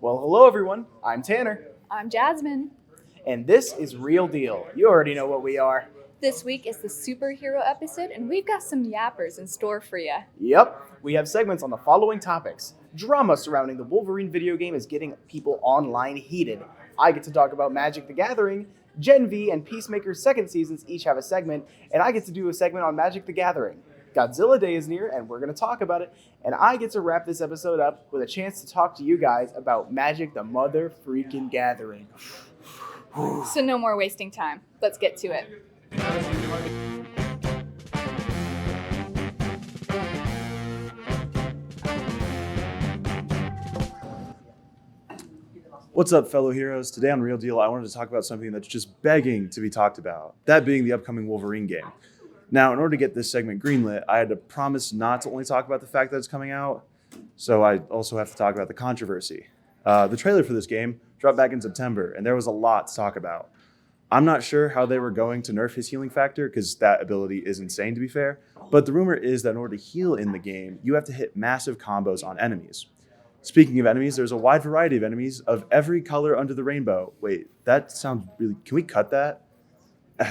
Well, hello everyone. I'm Tanner, I'm Jasmine. and this is Real Deal. You already know what we are. This week is the superhero episode, and we've got some yappers in store for you. Yep, we have segments on the following topics. Drama surrounding the Wolverine video game is getting people online heated. I get to talk about Magic the Gathering. Gen V and Peacemaker's second seasons each have a segment, and I get to do a segment on Magic the Gathering. Godzilla Day is near, and we're going to talk about it, and I get to wrap this episode up with a chance to talk to you guys about Magic the Mother Freaking Gathering. So no more wasting time. Let's get to it. What's up, fellow heroes? Today on Real Deal, I wanted to talk about something that's just begging to be talked about, that being the upcoming Wolverine game. Now, in order to get this segment greenlit, I had to promise not to only talk about the fact that it's coming out, so I also have to talk about the controversy. The trailer for this game dropped back in September, and there was a lot to talk about. I'm not sure how they were going to nerf his healing factor, because that ability is insane, to be fair, but the rumor is that in order to heal in the game, you have to hit massive combos on enemies. Speaking of enemies, there's a wide variety of enemies of every color under the rainbow. Wait, that sounds really... Can we cut that?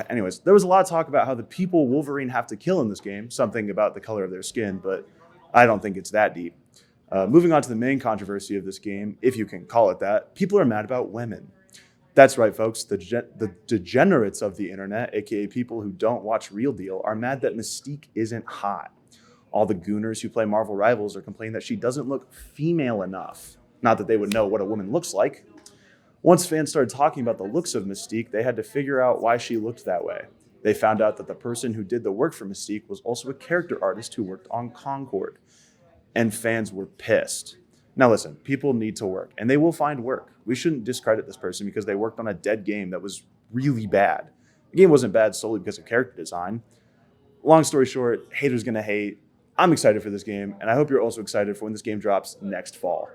Anyways, there was a lot of talk about how the people Wolverine have to kill in this game, something about the color of their skin, but I don't think it's that deep. Moving on to the main controversy of this game, if you can call it that, people are mad about women. That's right, folks. The degenerates of the internet, aka people who don't watch Real Deal, are mad that Mystique isn't hot. All the gooners who play Marvel Rivals are complaining that she doesn't look female enough. Not that they would know what a woman looks like. Once fans started talking about the looks of Mystique, they had to figure out why she looked that way. They found out that the person who did the work for Mystique was also a character artist who worked on Concord. And fans were pissed. Now listen, people need to work, and they will find work. We shouldn't discredit this person because they worked on a dead game that was really bad. The game wasn't bad solely because of character design. Long story short, haters gonna hate. I'm excited for this game, and I hope you're also excited for when this game drops next fall.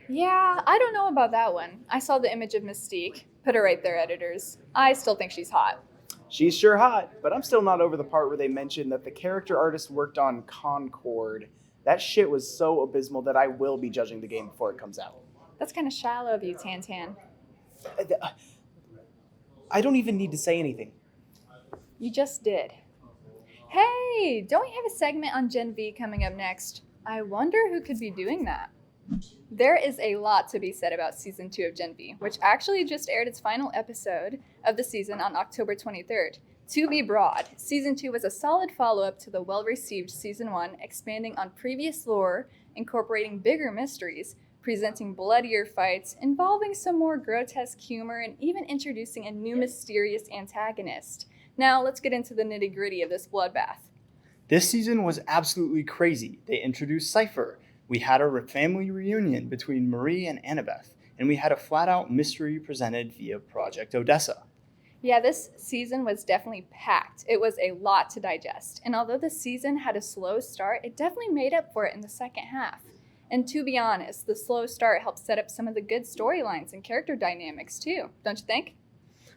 Yeah, I don't know about that one. I saw the image of Mystique. Put her right there, editors. I still think she's hot. She's sure hot, but I'm still not over the part where they mentioned that the character artist worked on Concord. That shit was so abysmal that I will be judging the game before it comes out. That's kind of shallow of you, Tan. I don't even need to say anything. You just did. Hey, don't we have a segment on Gen V coming up next? I wonder who could be doing that. There is a lot to be said about Season 2 of Gen V, which actually just aired its final episode of the season on October 23rd. To be broad, Season 2 was a solid follow-up to the well-received Season 1, expanding on previous lore, incorporating bigger mysteries, presenting bloodier fights, involving some more grotesque humor, and even introducing a new mysterious antagonist. Now, let's get into the nitty-gritty of this bloodbath. This season was absolutely crazy. They introduced Cypher. We had a family reunion between Marie and Annabeth, and we had a flat-out mystery presented via Project Odessa. Yeah, this season was definitely packed. It was a lot to digest. And although the season had a slow start, it definitely made up for it in the second half. And to be honest, the slow start helped set up some of the good storylines and character dynamics too, don't you think?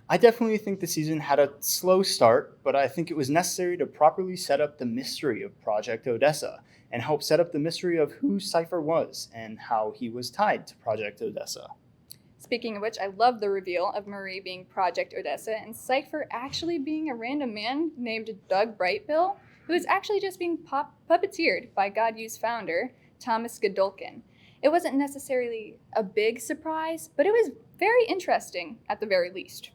I definitely think the season had a slow start, but I think it was necessary to properly set up the mystery of Project Odessa and help set up the mystery of who Cypher was and how he was tied to Project Odessa. Speaking of which, I love the reveal of Marie being Project Odessa and Cypher actually being a random man named Doug Brightbill, who is actually just being puppeteered by God Use founder Thomas Godolkin. It wasn't necessarily a big surprise, but it was very interesting at the very least.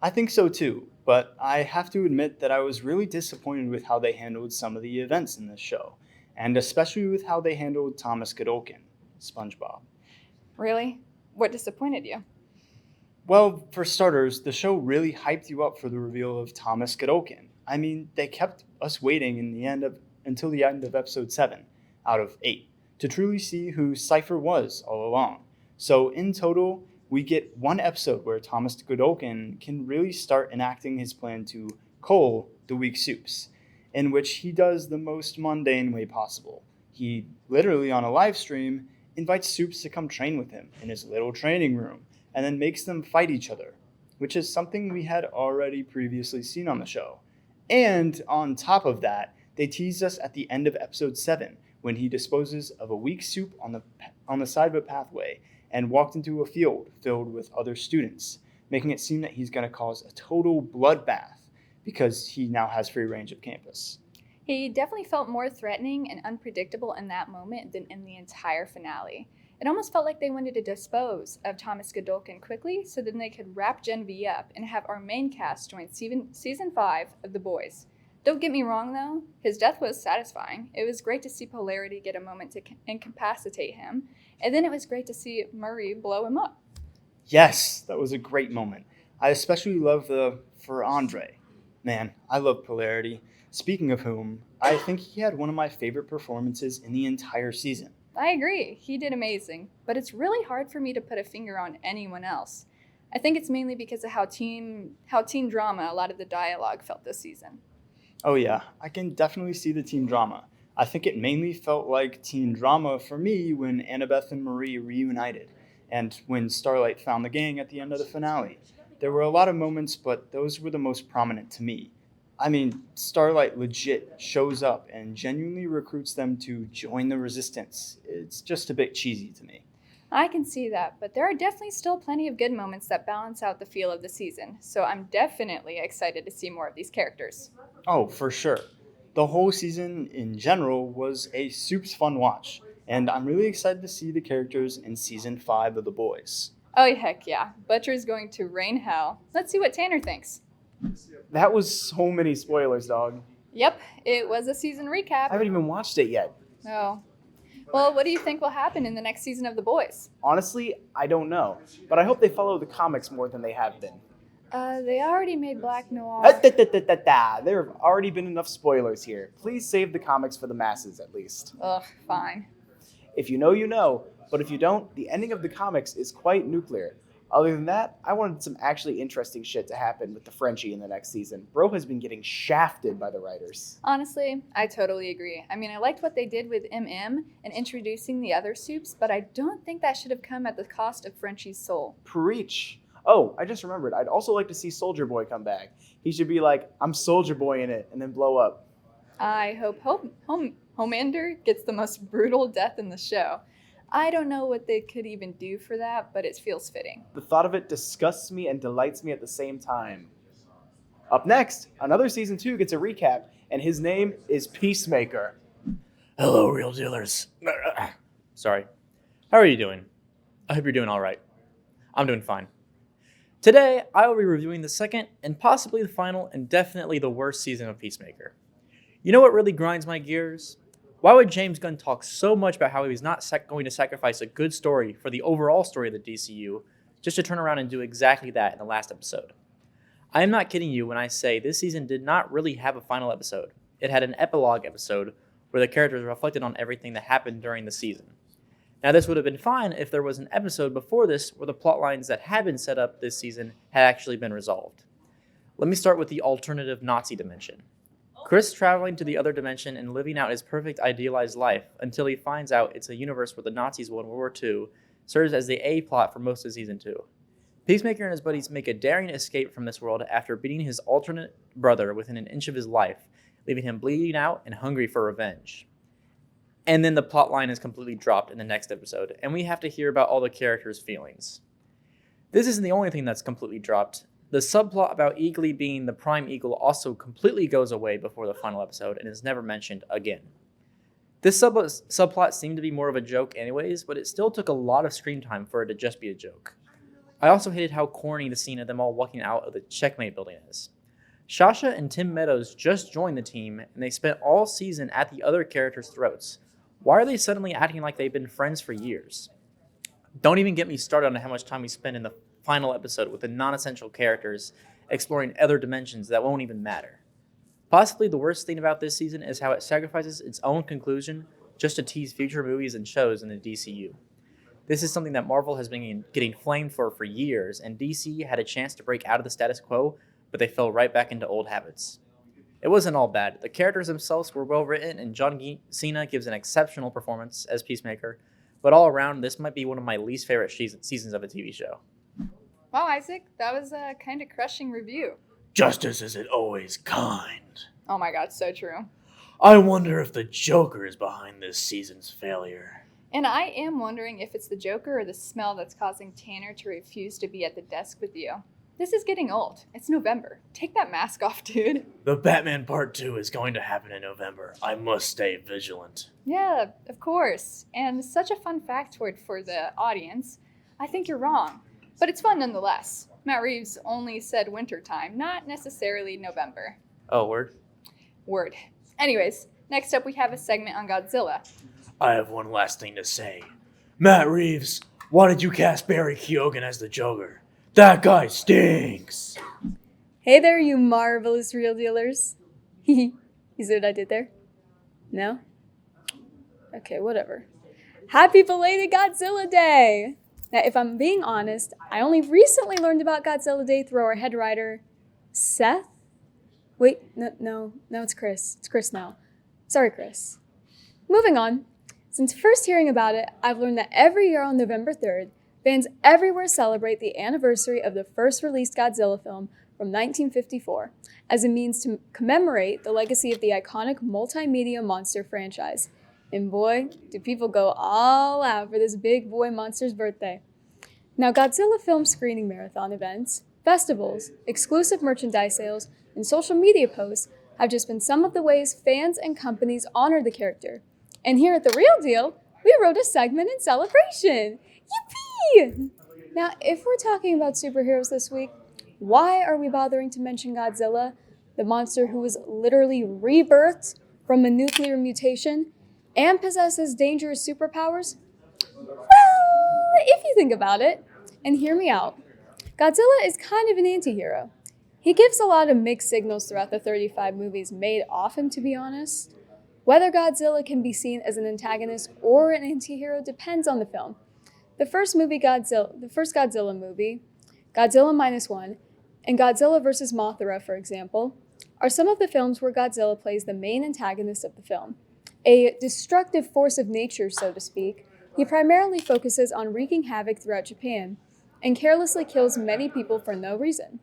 I think so too, but I have to admit that I was really disappointed with how they handled some of the events in this show, and especially with how they handled Thomas Godolkin, SpongeBob. Really? What disappointed you? Well, for starters, the show really hyped you up for the reveal of Thomas Godolkin. I mean, they kept us waiting until the end of episode 7, out of 8, to truly see who Cypher was all along. So in total, we get one episode where Thomas Godolkin can really start enacting his plan to cull the weak soups, in which he does the most mundane way possible. He literally, on a live stream, invites soups to come train with him in his little training room, and then makes them fight each other, which is something we had already previously seen on the show. And on top of that, they teased us at the end of episode 7 when he disposes of a weak soup on the side of a pathway and walked into a field filled with other students, making it seem that he's going to cause a total bloodbath because he now has free range of campus. He definitely felt more threatening and unpredictable in that moment than in the entire finale. It almost felt like they wanted to dispose of Thomas Godolkin quickly so then they could wrap Gen V up and have our main cast join season 5 of The Boys. Don't get me wrong though, his death was satisfying. It was great to see Polarity get a moment to incapacitate him, and then it was great to see Murray blow him up. Yes, that was a great moment. I especially love for Andre. Man, I love Polarity. Speaking of whom, I think he had one of my favorite performances in the entire season. I agree, he did amazing, but it's really hard for me to put a finger on anyone else. I think it's mainly because of how teen drama a lot of the dialogue felt this season. Oh yeah, I can definitely see the teen drama. I think it mainly felt like teen drama for me when Annabeth and Marie reunited, and when Starlight found the gang at the end of the finale. There were a lot of moments, but those were the most prominent to me. I mean, Starlight legit shows up and genuinely recruits them to join the resistance. It's just a bit cheesy to me. I can see that, but there are definitely still plenty of good moments that balance out the feel of the season, so I'm definitely excited to see more of these characters. Oh, for sure. The whole season in general was a super fun watch, and I'm really excited to see the characters in season 5 of The Boys. Oh, heck yeah. Butcher's going to rain hell. Let's see what Tanner thinks. That was so many spoilers, dog. Yep, it was a season I recap. haven't even watched it yet. Oh. Well, what do you think will happen in the next season of The Boys? Honestly, I don't know. But I hope they follow the comics more than they have been. They already made Black Noir. There have already been enough spoilers here. Please save the comics for the masses, at least. Ugh, fine. If you know, you know. But if you don't, the ending of the comics is quite nuclear. Other than that, I wanted some actually interesting shit to happen with the Frenchie in the next season. Bro has been getting shafted by the writers. Honestly, I totally agree. I mean, I liked what they did with MM and introducing the other soups, but I don't think that should have come at the cost of Frenchie's soul. Preach. Oh, I just remembered. I'd also like to see Soldier Boy come back. He should be like, I'm Soldier Boy in it, and then blow up. I hope Homelander gets the most brutal death in the show. I don't know what they could even do for that, but it feels fitting. The thought of it disgusts me and delights me at the same time. Up next, another season 2 gets a recap, and his name is Peacemaker. Hello, real dealers. Sorry. How are you doing? I hope you're doing all right. I'm doing fine. Today, I will be reviewing the second and possibly the final and definitely the worst season of Peacemaker. You know what really grinds my gears? Why would James Gunn talk so much about how he was not going to sacrifice a good story for the overall story of the DCU just to turn around and do exactly that in the last episode? I am not kidding you when I say this season did not really have a final episode. It had an epilogue episode where the characters reflected on everything that happened during the season. Now, this would have been fine if there was an episode before this where the plot lines that had been set up this season had actually been resolved. Let me start with the alternative Nazi dimension. Chris traveling to the other dimension and living out his perfect idealized life until he finds out it's a universe where the Nazis won World War II serves as the A-plot for most of Season 2. Peacemaker and his buddies make a daring escape from this world after beating his alternate brother within an inch of his life, leaving him bleeding out and hungry for revenge. And then the plot line is completely dropped in the next episode, and we have to hear about all the characters' feelings. This isn't the only thing that's completely dropped. The subplot about Eagly being the Prime Eagle also completely goes away before the final episode and is never mentioned again. This subplot seemed to be more of a joke anyways, but it still took a lot of screen time for it to just be a joke. I also hated how corny the scene of them all walking out of the Checkmate building is. Sasha and Tim Meadows just joined the team, and they spent all season at the other characters' throats. Why are they suddenly acting like they've been friends for years? Don't even get me started on how much time we spend in the final episode with the non-essential characters exploring other dimensions that won't even matter. Possibly the worst thing about this season is how it sacrifices its own conclusion just to tease future movies and shows in the DCU. This is something that Marvel has been getting flamed for years, and DC had a chance to break out of the status quo, but they fell right back into old habits. It wasn't all bad. The characters themselves were well written, and John Cena gives an exceptional performance as Peacemaker, but all around, this might be one of my least favorite seasons of a TV show. Wow, Isaac, that was a kind of crushing review. Justice isn't always kind. Oh my god, so true. I wonder if the Joker is behind this season's failure. And I am wondering if it's the Joker or the smell that's causing Tanner to refuse to be at the desk with you. This is getting old. It's November. Take that mask off, dude. The Batman Part 2 is going to happen in November. I must stay vigilant. Yeah, of course. And such a fun factoid for the audience. I think you're wrong, but it's fun nonetheless. Matt Reeves only said wintertime, not necessarily November. Oh, word? Word. Anyways, next up we have a segment on Godzilla. I have one last thing to say. Matt Reeves, why did you cast Barry Keoghan as the Joker? That guy stinks! Hey there, you marvelous real dealers. You see what I did there? No? Okay, whatever. Happy belated Godzilla Day! Now, if I'm being honest, I only recently learned about Godzilla Day through our head writer, Seth? Wait, no, it's Chris. It's Chris now. Sorry, Chris. Moving on. Since first hearing about it, I've learned that every year on November 3rd, fans everywhere celebrate the anniversary of the first released Godzilla film from 1954 as a means to commemorate the legacy of the iconic multimedia monster franchise. And boy, do people go all out for this big boy monster's birthday. Now, Godzilla film screening marathon events, festivals, exclusive merchandise sales, and social media posts have just been some of the ways fans and companies honor the character. And here at The Real Deal, we wrote a segment in celebration. Yippee! Now, if we're talking about superheroes this week, why are we bothering to mention Godzilla, the monster who was literally rebirthed from a nuclear mutation and possesses dangerous superpowers? Well, if you think about it, and hear me out, Godzilla is kind of an anti-hero. He gives a lot of mixed signals throughout the 35 movies made off him, to be honest. Whether Godzilla can be seen as an antagonist or an anti-hero depends on the film. The first Godzilla movie, Godzilla -1, and Godzilla vs. Mothra, for example, are some of the films where Godzilla plays the main antagonist of the film. A destructive force of nature, so to speak, he primarily focuses on wreaking havoc throughout Japan and carelessly kills many people for no reason.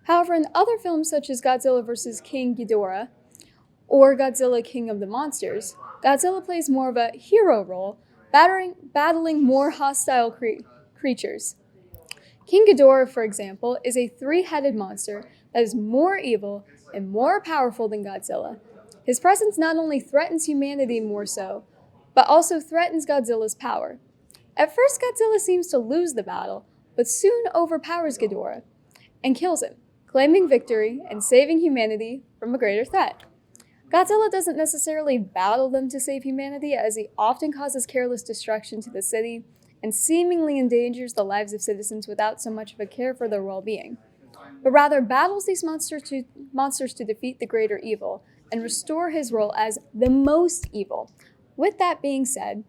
However, in other films such as Godzilla vs. King Ghidorah or Godzilla King of the Monsters, Godzilla plays more of a hero role, battling more hostile creatures. King Ghidorah, for example, is a three-headed monster that is more evil and more powerful than Godzilla. His presence not only threatens humanity more so, but also threatens Godzilla's power. At first, Godzilla seems to lose the battle, but soon overpowers Ghidorah and kills him, claiming victory and saving humanity from a greater threat. Godzilla doesn't necessarily battle them to save humanity, as he often causes careless destruction to the city and seemingly endangers the lives of citizens without so much of a care for their well-being, but rather battles these monsters to defeat the greater evil and restore his role as the most evil. With that being said,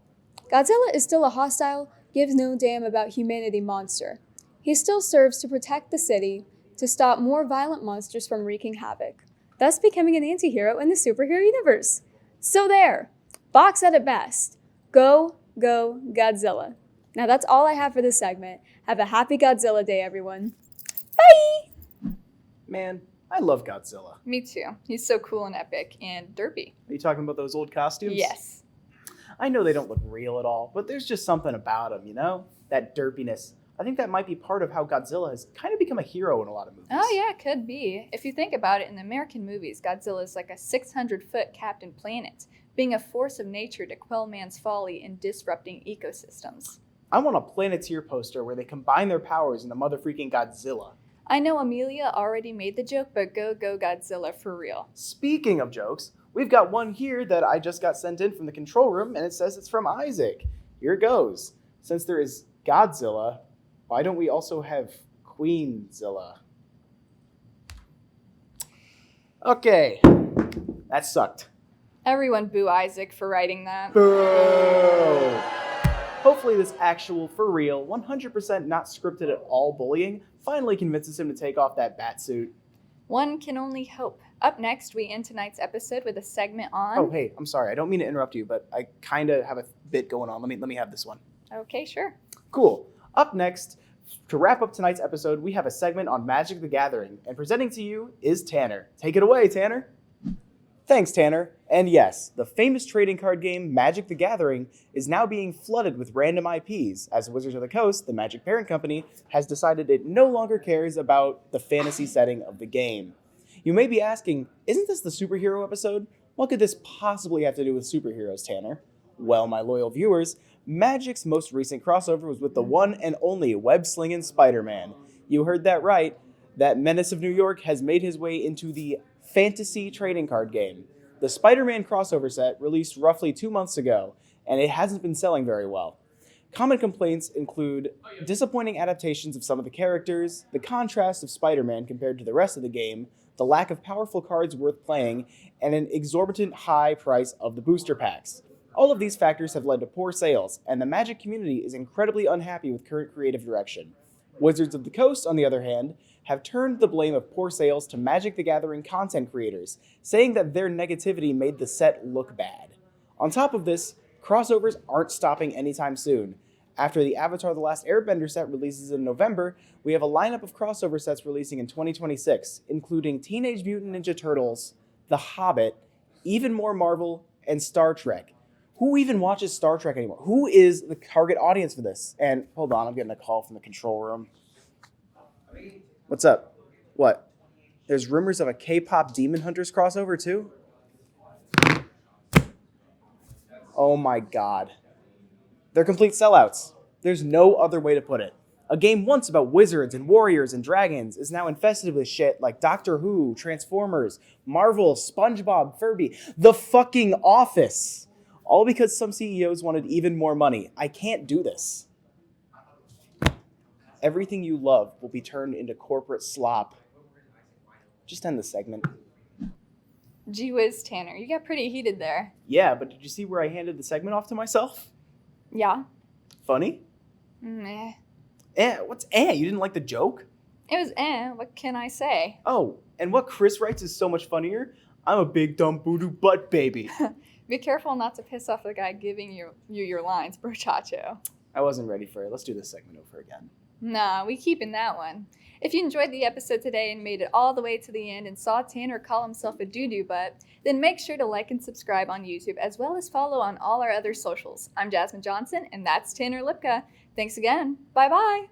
Godzilla is still a hostile, gives no damn about humanity monster. He still serves to protect the city, to stop more violent monsters from wreaking havoc, thus becoming an anti-hero in the superhero universe. So there, Bach said it best. Go, go, Godzilla. Now that's all I have for this segment. Have a happy Godzilla Day, everyone. Bye! Man, I love Godzilla. Me too. He's so cool and epic and derpy. Are you talking about those old costumes? Yes. I know they don't look real at all, but there's just something about them, you know? That derpiness. I think that might be part of how Godzilla has kind of become a hero in a lot of movies. Oh yeah, it could be. If you think about it, in the American movies, Godzilla is like a 600-foot Captain Planet, being a force of nature to quell man's folly and disrupting ecosystems. I want a Planeteer poster where they combine their powers into mother-freaking Godzilla. I know Amelia already made the joke, but go Godzilla for real. Speaking of jokes, we've got one here that I just got sent in from the control room, and it says it's from Isaac. Here it goes. Since there is Godzilla, why don't we also have Queenzilla? Okay, that sucked. Everyone boo Isaac for writing that. Boo! Hopefully this actual, for real, 100% not scripted at all bullying finally convinces him to take off that bat suit. One can only hope. Up next, we end tonight's episode with a segment on... Oh, hey, I'm sorry. I don't mean to interrupt you, but I kind of have a bit going on. Let me have this one. Okay, sure. Cool. Up next, to wrap up tonight's episode, we have a segment on Magic the Gathering, and presenting to you is Tanner. Take it away, Tanner. Thanks, Tanner. And yes, the famous trading card game Magic the Gathering is now being flooded with random IPs, as Wizards of the Coast, the Magic parent company, has decided it no longer cares about the fantasy setting of the game. You may be asking, isn't this the superhero episode? What could this possibly have to do with superheroes, Tanner? Well, my loyal viewers, Magic's most recent crossover was with the one and only web-slinging Spider-Man. You heard that right. That Menace of New York has made his way into the fantasy trading card game. The Spider-Man crossover set released roughly 2 months ago, and it hasn't been selling very well. Common complaints include disappointing adaptations of some of the characters, the contrast of Spider-Man compared to the rest of the game, the lack of powerful cards worth playing, and an exorbitant high price of the booster packs. All of these factors have led to poor sales, and the Magic community is incredibly unhappy with current creative direction. Wizards of the Coast, on the other hand, have turned the blame of poor sales to Magic the Gathering content creators, saying that their negativity made the set look bad. On top of this, crossovers aren't stopping anytime soon. After the Avatar: The Last Airbender set releases in November, we have a lineup of crossover sets releasing in 2026, including Teenage Mutant Ninja Turtles, The Hobbit, even more Marvel, and Star Trek. Who even watches Star Trek anymore? Who is the target audience for this? And hold on, I'm getting a call from the control room. What's up? What? There's rumors of a K-pop Demon Hunters crossover too? Oh my god. They're complete sellouts. There's no other way to put it. A game once about wizards and warriors and dragons is now infested with shit like Doctor Who, Transformers, Marvel, SpongeBob, Furby, The fucking Office. All because some CEOs wanted even more money. I can't do this. Everything you love will be turned into corporate slop. Just end the segment. Gee whiz, Tanner, you got pretty heated there. Yeah, but did you see where I handed the segment off to myself? Yeah. Funny? Meh. What's You didn't like the joke? It was what can I say? Oh, and what Chris writes is so much funnier. I'm a big dumb voodoo butt baby. Be careful not to piss off the guy giving you your lines, brochacho. I wasn't ready for it. Let's do this segment over again. Nah, we keeping that one. If you enjoyed the episode today and made it all the way to the end and saw Tanner call himself a doo-doo butt, then make sure to like and subscribe on YouTube as well as follow on all our other socials. I'm Jasmine Johnson, and that's Tanner Lipka. Thanks again. Bye-bye.